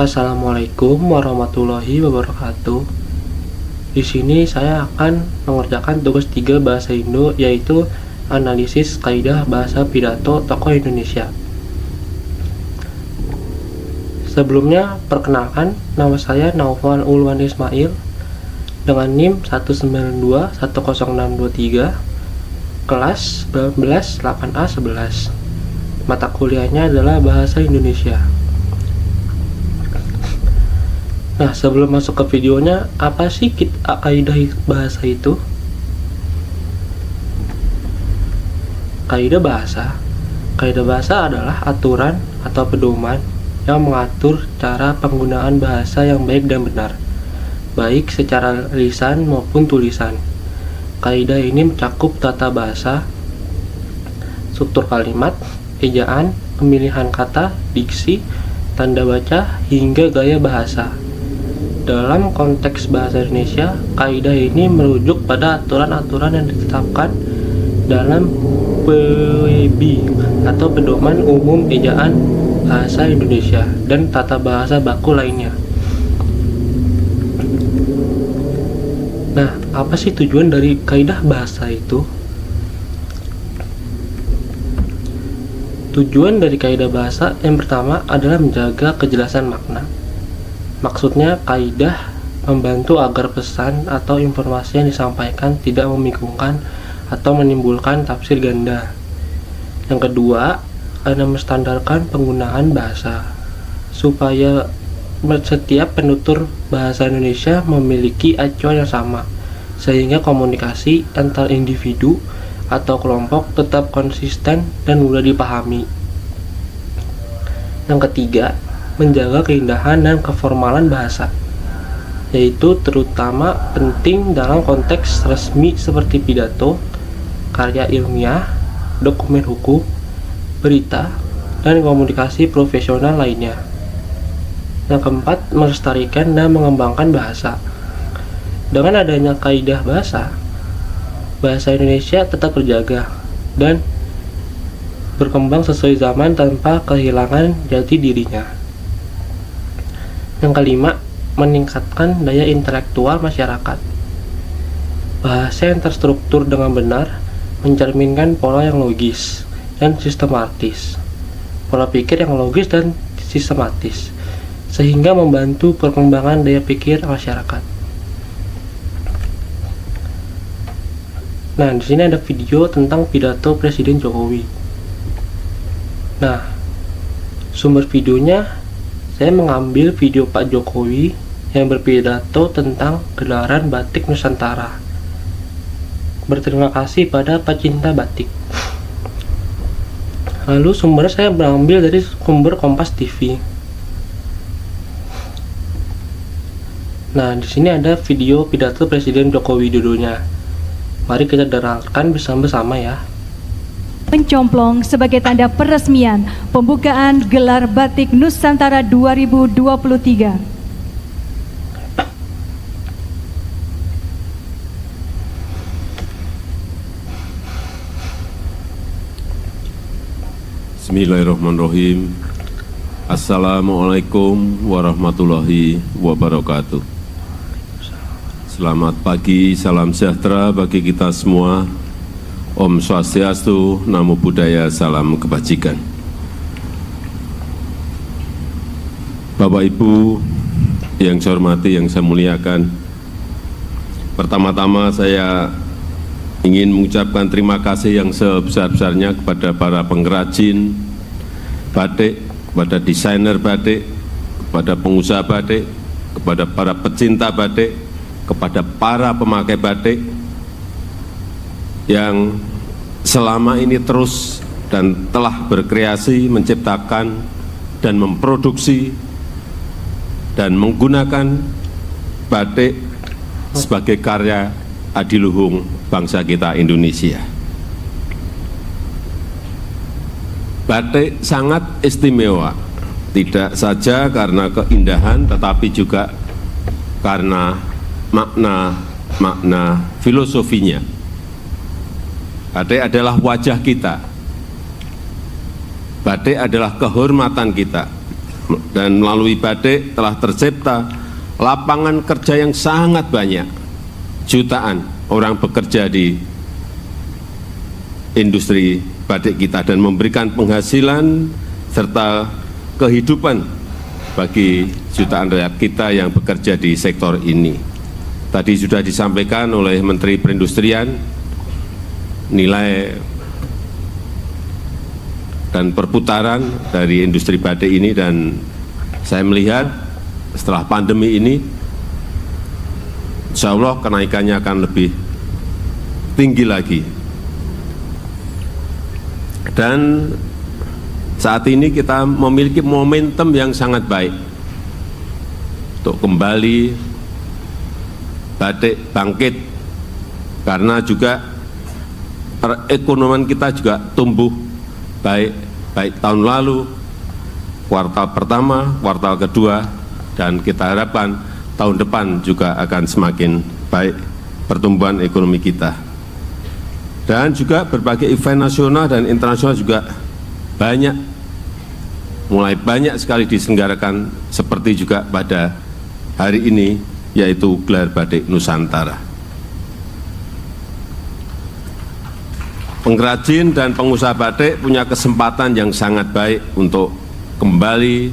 Assalamualaikum warahmatullahi wabarakatuh. Di sini saya akan mengerjakan tugas 3 bahasa Indo, yaitu analisis kaidah bahasa pidato tokoh Indonesia. Sebelumnya, perkenalkan, nama saya Naufal Ulwan Ismail dengan NIM 1921063, kelas 19 8A 11. Mata kuliahnya adalah Bahasa Indonesia. Nah, sebelum masuk ke videonya, apa sih kaidah bahasa itu? Kaidah bahasa adalah aturan atau pedoman yang mengatur cara penggunaan bahasa yang baik dan benar, baik secara lisan maupun tulisan. Kaidah ini mencakup tata bahasa, struktur kalimat, ejaan, pemilihan kata, diksi, tanda baca, hingga gaya bahasa. Dalam konteks bahasa Indonesia, kaidah ini merujuk pada aturan-aturan yang ditetapkan dalam PEB atau Pedoman Umum Ejaan Bahasa Indonesia dan tata bahasa baku lainnya. Nah, apa sih tujuan dari kaidah bahasa itu? Tujuan dari kaidah bahasa yang pertama adalah menjaga kejelasan makna. Maksudnya, kaidah membantu agar pesan atau informasi yang disampaikan tidak membingungkan atau menimbulkan tafsir ganda. Yang kedua, ada menstandarkan penggunaan bahasa, supaya setiap penutur bahasa Indonesia memiliki acuan yang sama, sehingga komunikasi antar individu atau kelompok tetap konsisten dan mudah dipahami. Yang ketiga, menjaga keindahan dan keformalan bahasa, yaitu terutama penting dalam konteks resmi seperti pidato, karya ilmiah, dokumen hukum, berita, dan komunikasi profesional lainnya. Yang keempat, melestarikan dan mengembangkan bahasa. Dengan adanya kaidah bahasa Indonesia tetap terjaga dan berkembang sesuai zaman tanpa kehilangan jati dirinya. Yang kelima, meningkatkan daya intelektual masyarakat. Bahasa yang terstruktur dengan benar mencerminkan pola yang logis dan sistematis, pola pikir yang logis dan sistematis, sehingga membantu perkembangan daya pikir masyarakat. Nah, di sini ada video tentang pidato Presiden Jokowi. Nah, sumber videonya saya mengambil video Pak Jokowi yang berpidato tentang gelaran batik Nusantara. Berterima kasih pada pecinta batik. Lalu sumbernya saya mengambil dari sumber Kompas TV. Nah, di sini ada video pidato Presiden Joko Widodonya. Mari kita dengarkan bersama-sama ya. Mencomplong sebagai tanda peresmian pembukaan Gelar Batik Nusantara 2023. Bismillahirrahmanirrahim. Assalamualaikum warahmatullahi wabarakatuh. Selamat pagi, salam sejahtera bagi kita semua. Om Swastiastu, Namo Buddhaya, salam kebajikan. Bapak Ibu yang saya hormati, yang saya muliakan, pertama-tama saya ingin mengucapkan terima kasih yang sebesar-besarnya kepada para pengrajin batik, kepada desainer batik, kepada pengusaha batik, kepada para pecinta batik, kepada para pemakai batik yang selama ini terus dan telah berkreasi, menciptakan dan memproduksi dan menggunakan batik sebagai karya adiluhung bangsa kita Indonesia. Batik sangat istimewa, tidak saja karena keindahan tetapi juga karena makna filosofinya. Batik adalah wajah kita. Batik adalah kehormatan kita. Dan melalui batik telah tercipta lapangan kerja yang sangat banyak. Jutaan orang bekerja di industri batik kita dan memberikan penghasilan serta kehidupan bagi jutaan rakyat kita yang bekerja di sektor ini. Tadi sudah disampaikan oleh Menteri Perindustrian nilai dan perputaran dari industri batik ini, dan saya melihat setelah pandemi ini insya Allah kenaikannya akan lebih tinggi lagi. Dan saat ini kita memiliki momentum yang sangat baik untuk kembali batik bangkit, karena juga perekonomian kita juga tumbuh baik tahun lalu, kuartal pertama, kuartal kedua, dan kita harapkan tahun depan juga akan semakin baik pertumbuhan ekonomi kita. Dan juga berbagai event nasional dan internasional juga mulai banyak sekali diselenggarakan, seperti juga pada hari ini, yaitu Gelar Batik Nusantara. Pengrajin dan pengusaha batik punya kesempatan yang sangat baik untuk kembali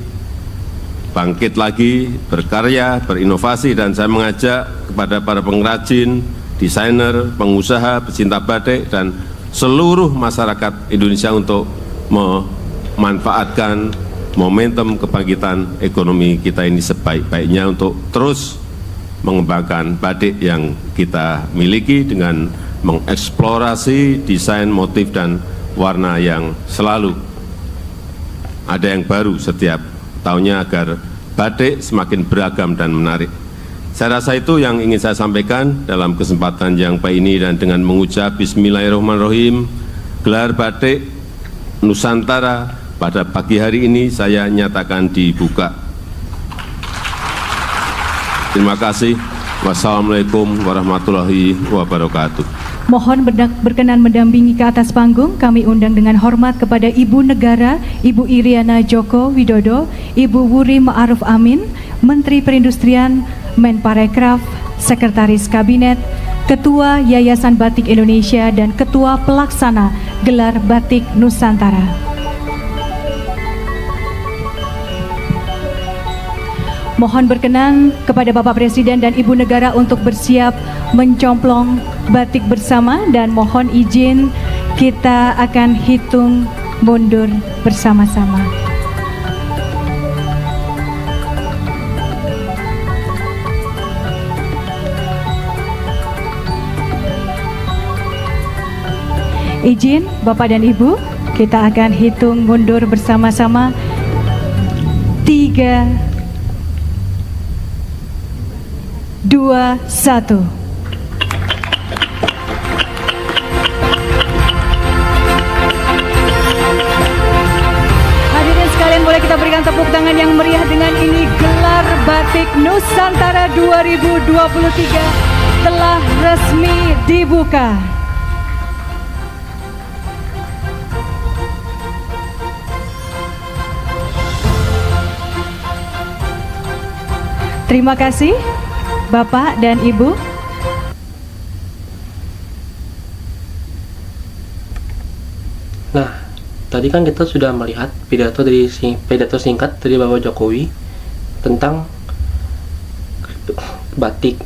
bangkit lagi, berkarya, berinovasi, dan saya mengajak kepada para pengrajin, desainer, pengusaha, pecinta batik, dan seluruh masyarakat Indonesia untuk memanfaatkan momentum kebangkitan ekonomi kita ini sebaik-baiknya untuk terus mengembangkan batik yang kita miliki dengan mengeksplorasi desain, motif, dan warna yang selalu ada yang baru setiap tahunnya agar batik semakin beragam dan menarik. Saya rasa itu yang ingin saya sampaikan dalam kesempatan yang baik ini, dan dengan mengucap Bismillahirrahmanirrahim, Gelar Batik Nusantara pada pagi hari ini saya nyatakan dibuka. Terima kasih. Wassalamualaikum warahmatullahi wabarakatuh. Mohon berkenan mendampingi ke atas panggung. Kami undang dengan hormat kepada Ibu Negara, Ibu Iriana Joko Widodo, Ibu Wuri Ma'ruf Amin, Menteri Perindustrian, Menparekraf, Sekretaris Kabinet, Ketua Yayasan Batik Indonesia, dan Ketua Pelaksana Gelar Batik Nusantara. Mohon berkenan kepada Bapak Presiden dan Ibu Negara untuk bersiap mencomplong batik bersama, dan mohon izin kita akan hitung mundur bersama-sama. Izin Bapak dan Ibu, kita akan hitung mundur bersama-sama. 3, 2, 1. Hadirin sekalian, boleh kita berikan tepuk tangan yang meriah dengan ini. Gelar Batik Nusantara 2023 telah resmi dibuka. Terima kasih Bapak dan Ibu. Nah, tadi kan kita sudah melihat pidato singkat dari Bapak Jokowi tentang batik,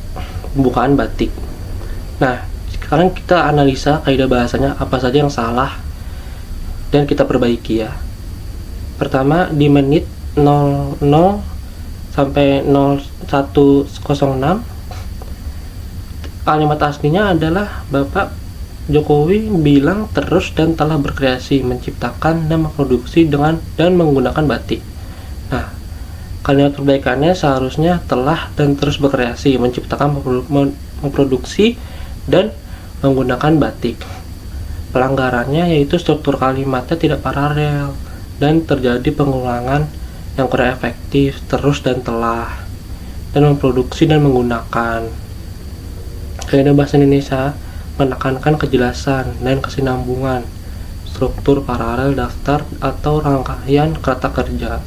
pembukaan batik. Nah, sekarang kita analisa kaidah bahasanya apa saja yang salah dan kita perbaiki ya. Pertama, di menit 00 sampai 0106 kalimat aslinya adalah Bapak Jokowi bilang terus dan telah berkreasi, menciptakan dan memproduksi dengan dan menggunakan batik. Nah, kalimat perbaikannya seharusnya telah dan terus berkreasi, menciptakan, memproduksi dan menggunakan batik. Pelanggarannya yaitu struktur kalimatnya tidak paralel dan terjadi pengulangan yang kurang efektif, terus dan telah, dan memproduksi dan menggunakan. Kaidah bahasa Indonesia menekankan kejelasan dan kesinambungan struktur paralel daftar atau rangkaian kata kerja.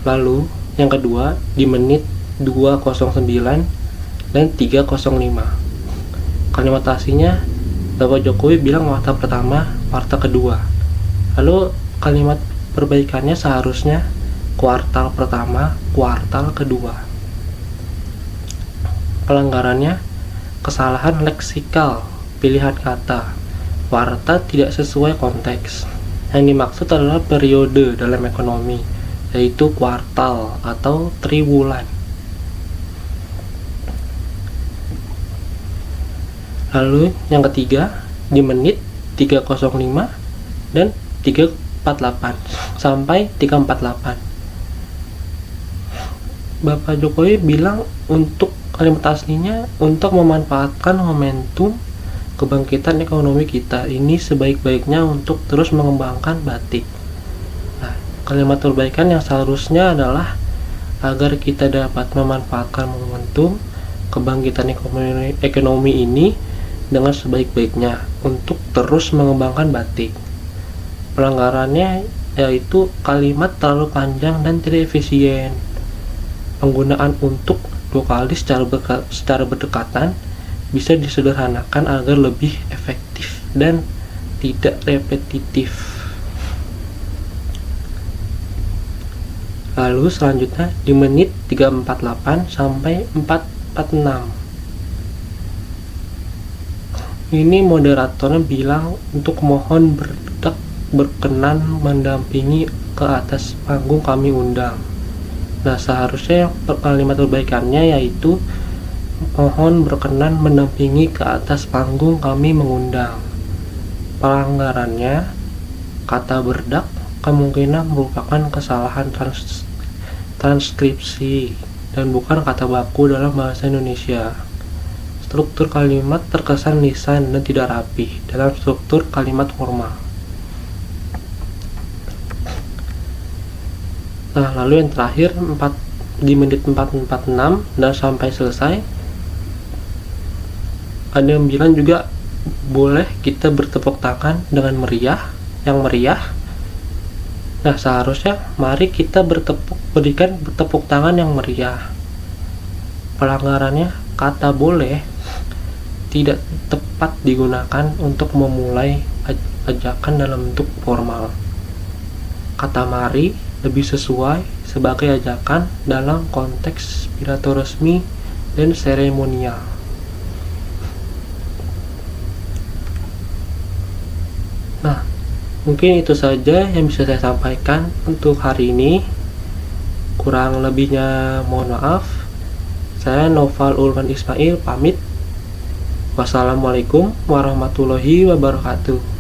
Lalu yang kedua di menit 209 dan 305. Kalimat aslinya Bapak Jokowi bilang warta pertama, warta kedua. Lalu kalimat perbaikannya seharusnya kuartal pertama, kuartal kedua. Pelanggarannya kesalahan leksikal, pilihan kata. Warta tidak sesuai konteks. Yang dimaksud adalah periode dalam ekonomi, yaitu kuartal atau triwulan. Lalu yang ketiga di menit 305 dan 348 sampai 348. Bapak Jokowi bilang untuk kalimat aslinya untuk memanfaatkan momentum kebangkitan ekonomi kita ini sebaik-baiknya untuk terus mengembangkan batik. Nah, kalimat perbaikan yang seharusnya adalah agar kita dapat memanfaatkan momentum kebangkitan ekonomi ini dengan sebaik-baiknya untuk terus mengembangkan batik. Pelanggarannya yaitu kalimat terlalu panjang dan tidak efisien. Penggunaan untuk dua kali secara berdekatan bisa disederhanakan agar lebih efektif dan tidak repetitif. Lalu selanjutnya di menit 348 sampai 446. Ini moderatornya bilang untuk mohon berkenan mendampingi ke atas panggung kami undang. Nah, seharusnya kalimat perbaikannya yaitu mohon berkenan mendampingi ke atas panggung kami mengundang. Pelanggarannya kata berdak kemungkinan merupakan kesalahan transkripsi dan bukan kata baku dalam bahasa Indonesia. Struktur kalimat terkesan lisan dan tidak rapi dalam struktur kalimat formal. Nah, lalu yang terakhir di menit 446 dan sampai selesai ada yang bilang juga boleh kita bertepuk tangan dengan yang meriah. Nah, seharusnya mari kita berikan bertepuk tangan yang meriah. Pelanggarannya kata boleh tidak tepat digunakan untuk memulai ajakan dalam bentuk formal. Kata mari lebih sesuai sebagai ajakan dalam konteks pidato resmi dan seremonial. Nah, mungkin itu saja yang bisa saya sampaikan untuk hari ini. Kurang lebihnya mohon maaf. Saya Noval Ulman Ismail pamit. Wassalamualaikum warahmatullahi wabarakatuh.